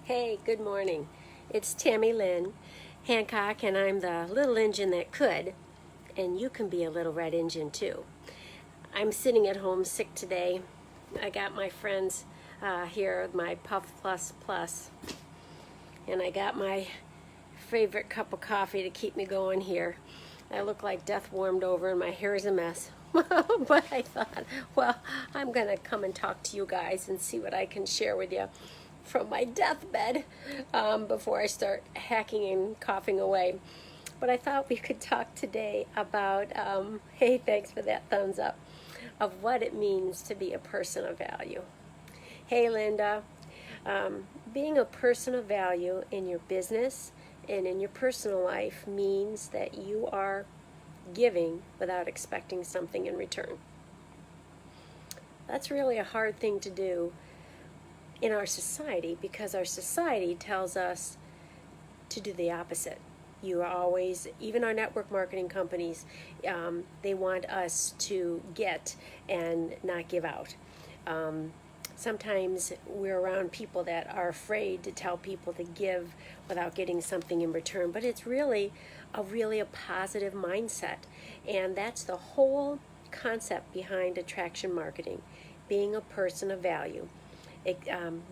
Hey, good morning. It's Tammy Lynn Hancock, and I'm the little engine that could, and you can be a little red engine too. I'm sitting at home sick today. I got my friends here, my Puff Plus Plus, and I got my favorite cup of coffee to keep me going here. I look like death warmed over and my hair is a mess. But I thought, well, I'm going to come and talk to you guys and see what I can share with you from my deathbed before I start hacking and coughing away. But I thought we could talk today about, hey, thanks for that thumbs up, of what it means to be a person of value. Hey, Linda, being a person of value in your business and in your personal life means that you are giving without expecting something in return. That's really a hard thing to do in our society, because our society tells us to do the opposite. You are always, even our network marketing companies, they want us to get and not give out. Sometimes we're around people that are afraid to tell people to give without getting something in return, but it's really a positive mindset, and that's the whole concept behind attraction marketing, being a person of value.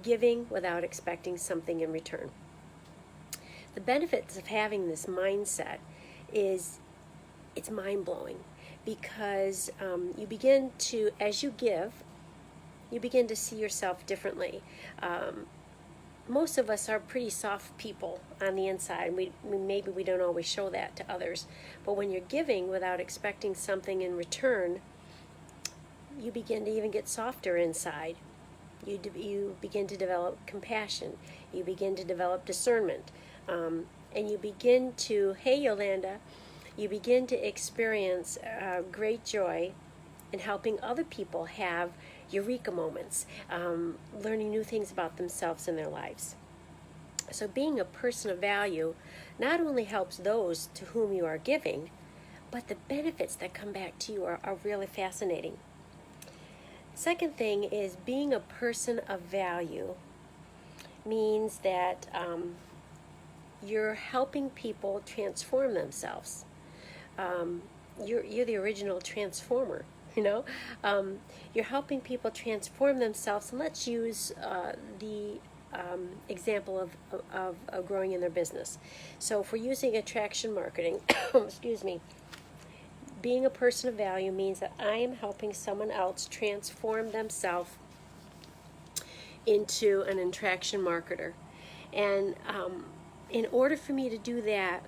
Giving without expecting something in return. The benefits of having this mindset is it's mind-blowing, because you begin to, as you give, you begin to see yourself differently. Most of us are pretty soft people on the inside. Maybe we don't always show that to others, but when you're giving without expecting something in return, you begin to even get softer inside. You begin to develop compassion. You begin to develop discernment. And you begin to, hey Yolanda, you begin to experience great joy in helping other people have eureka moments, learning new things about themselves and their lives. So being a person of value not only helps those to whom you are giving, but the benefits that come back to you are really fascinating. Second thing is, being a person of value means that you're helping people transform themselves. You're the original transformer, you know. You're helping people transform themselves, and let's use the example of growing in their business. So if we're using attraction marketing, excuse me, being a person of value means that I am helping someone else transform themselves into an attraction marketer. And in order for me to do that,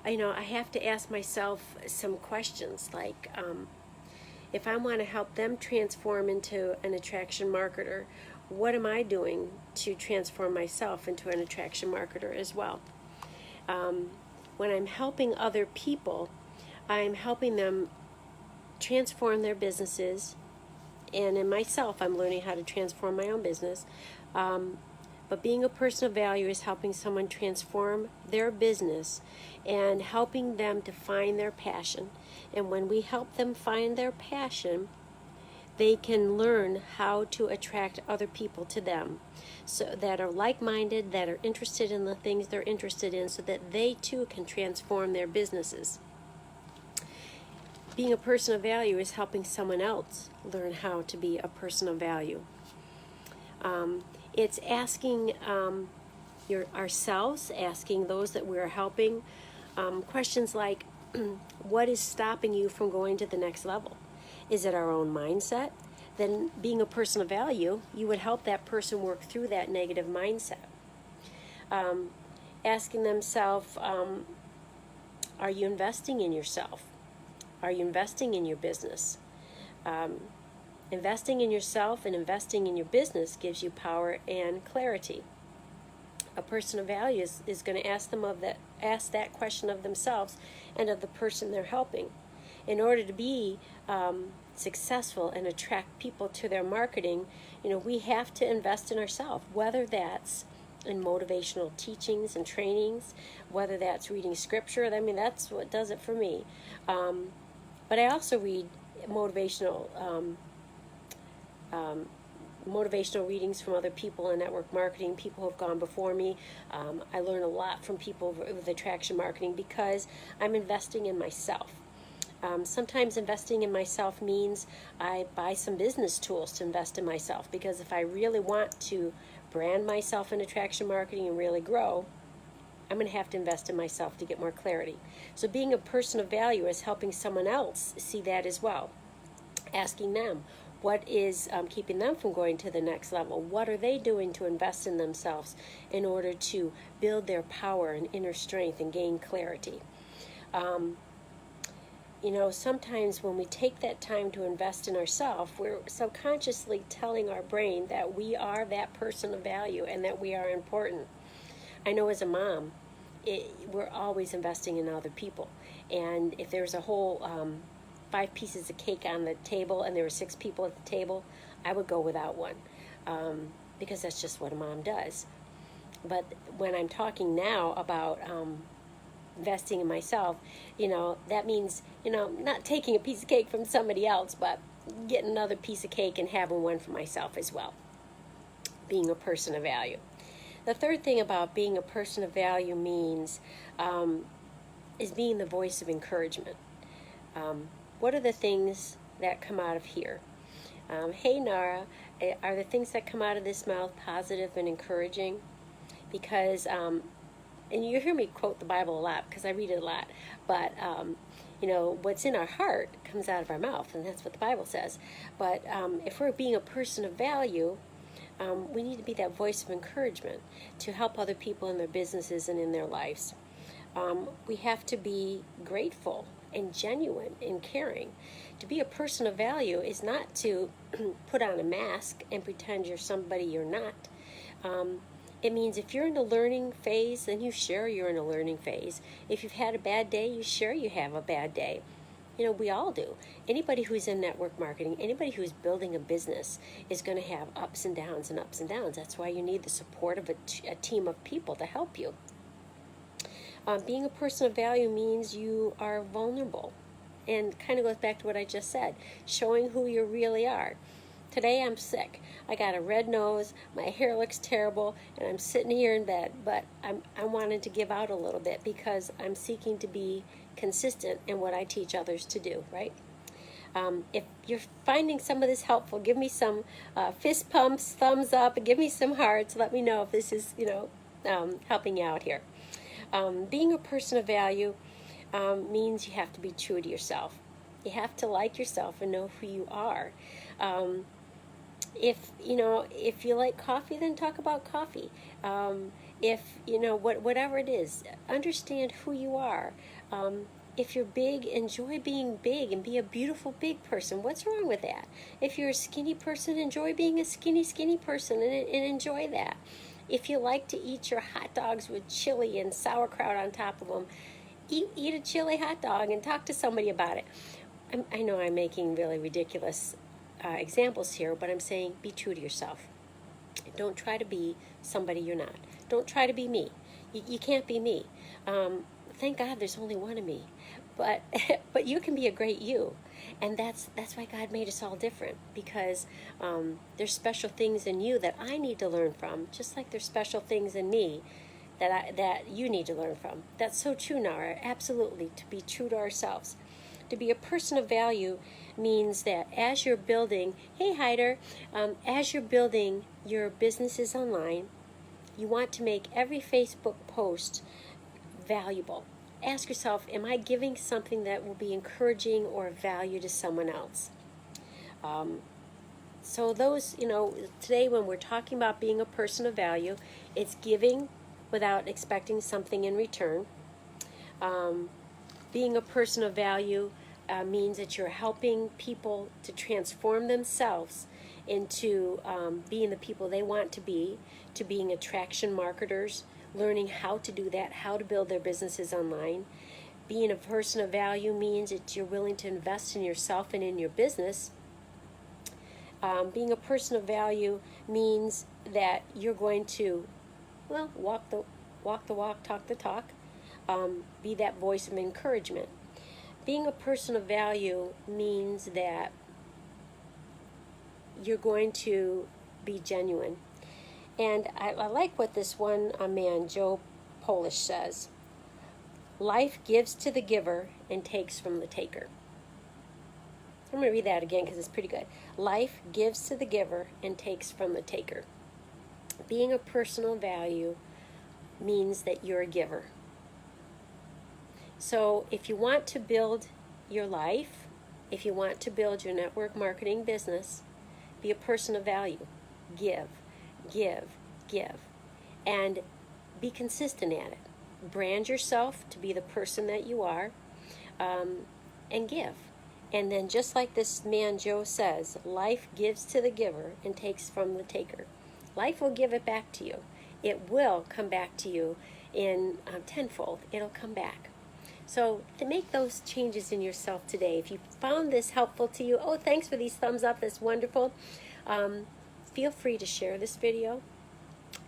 I have to ask myself some questions, like if I want to help them transform into an attraction marketer, what am I doing to transform myself into an attraction marketer as well? When I'm helping other people, I'm helping them transform their businesses, and in myself, I'm learning how to transform my own business. But being a person of value is helping someone transform their business and helping them to find their passion. And when we help them find their passion, they can learn how to attract other people to them, so that are like-minded, that are interested in the things they're interested in, so that they too can transform their businesses. Being a person of value is helping someone else learn how to be a person of value. It's asking ourselves, asking those that we're helping, questions like, what is stopping you from going to the next level? Is it our own mindset? Then being a person of value, you would help that person work through that negative mindset. Asking themselves, are you investing in yourself? Are you investing in your business? Investing in yourself and investing in your business gives you power and clarity. A person of value is going to ask that question of themselves and of the person they're helping. In order to be successful and attract people to their marketing, we have to invest in ourselves, whether that's in motivational teachings and trainings, whether that's reading scripture. That's what does it for me. But I also read motivational motivational readings from other people in network marketing, people who have gone before me. I learn a lot from people with attraction marketing because I'm investing in myself. Sometimes investing in myself means I buy some business tools to invest in myself, because if I really want to brand myself in attraction marketing and really grow, I'm going to have to invest in myself to get more clarity. So being a person of value is helping someone else see that as well. Asking them, what is keeping them from going to the next level? What are they doing to invest in themselves in order to build their power and inner strength and gain clarity? Sometimes when we take that time to invest in ourselves, we're subconsciously telling our brain that we are that person of value and that we are important. I know as a mom, we're always investing in other people. And if there's a whole 5 pieces of cake on the table and there were 6 people at the table, I would go without one, because that's just what a mom does. But when I'm talking now about investing in myself, that means, not taking a piece of cake from somebody else, but getting another piece of cake and having one for myself as well. Being a person of value. The third thing about being a person of value means is being the voice of encouragement. What are the things that come out of here? Hey Nara, are the things that come out of this mouth positive and encouraging? Because and you hear me quote the Bible a lot because I read it a lot, but what's in our heart comes out of our mouth, and that's what the Bible says. But if we're being a person of value, we need to be that voice of encouragement to help other people in their businesses and in their lives. We have to be grateful and genuine and caring. To be a person of value is not to put on a mask and pretend you're somebody you're not. It means if you're in a learning phase, then you share you're in a learning phase. If you've had a bad day, you share you have a bad day. We all do. Anybody who's in network marketing, anybody who's building a business is going to have ups and downs and ups and downs. That's why you need the support of a team of people to help you. Being a person of value means you are vulnerable, and kind of goes back to what I just said, showing who you really are. Today I'm sick. I got a red nose, my hair looks terrible, and I'm sitting here in bed, but I wanted to give out a little bit because I'm seeking to be consistent in what I teach others to do, right? If you're finding some of this helpful, give me some fist pumps, thumbs up, and give me some hearts. Let me know if this is, helping you out here. Being a person of value means you have to be true to yourself. You have to like yourself and know who you are. If you like coffee, then talk about coffee. Whatever it is, understand who you are. If you're big, enjoy being big and be a beautiful big person. What's wrong with that? If you're a skinny person, enjoy being a skinny person and enjoy that. If you like to eat your hot dogs with chili and sauerkraut on top of them, eat a chili hot dog and talk to somebody about it. I know I'm making really ridiculous examples here, but I'm saying be true to yourself. Don't try to be somebody you're not. Don't try to be me. You can't be me. Thank God there's only one of me. But you can be a great you. And that's why God made us all different, because there's special things in you that I need to learn from, just like there's special things in me that you need to learn from. That's so true, Nara. Absolutely, to be true to ourselves. To be a person of value means that as you're building, hey Hyder, as you're building your businesses online, you want to make every Facebook post valuable. Ask yourself, am I giving something that will be encouraging or value to someone else? So those, today when we're talking about being a person of value, it's giving without expecting something in return. Being a person of value means that you're helping people to transform themselves into being the people they want to being attraction marketers, learning how to do that, how to build their businesses online. Being a person of value means that you're willing to invest in yourself and in your business. Being a person of value means that you're going to, walk the walk, talk the talk, be that voice of encouragement. Being a person of value means that you're going to be genuine. And I like what this one man, Joe Polish, says. Life gives to the giver and takes from the taker. I'm going to read that again because it's pretty good. Life gives to the giver and takes from the taker. Being a personal value means that you're a giver. So if you want to build your life, if you want to build your network marketing business, be a person of value. Give, give, give. And be consistent at it. Brand yourself to be the person that you are, and give. And then just like this man Joe says, life gives to the giver and takes from the taker. Life will give it back to you. It will come back to you in tenfold. It'll come back. So to make those changes in yourself today, if you found this helpful to you, oh, thanks for these thumbs up. That's wonderful. Feel free to share this video.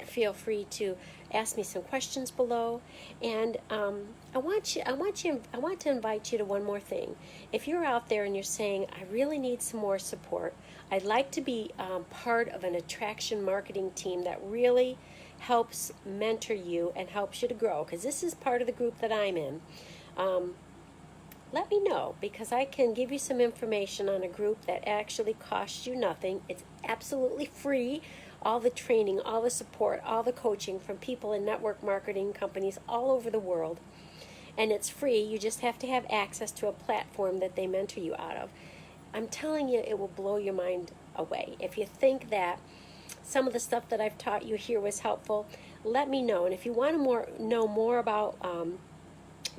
Feel free to ask me some questions below, and I want to invite you to one more thing. If you're out there and you're saying, I really need some more support, I'd like to be part of an attraction marketing team that really helps mentor you and helps you to grow, because this is part of the group that I'm in. Let me know, because I can give you some information on a group that actually costs you nothing. It's absolutely free. All the training, all the support, all the coaching from people in network marketing companies all over the world. And it's free. You just have to have access to a platform that they mentor you out of. I'm telling you, it will blow your mind away. If you think that some of the stuff that I've taught you here was helpful, let me know. And if you want to know more about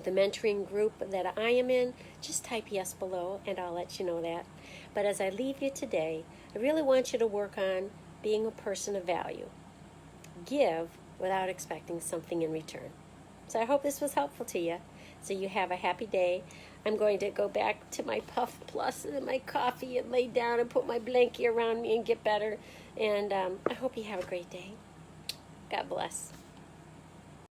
the mentoring group that I am in, just type yes below and I'll let you know that. But as I leave you today, I really want you to work on being a person of value. Give without expecting something in return. So I hope this was helpful to you. So you have a happy day. I'm going to go back to my Puff Plus and my coffee and lay down and put my blankie around me and get better. And I hope you have a great day. God bless.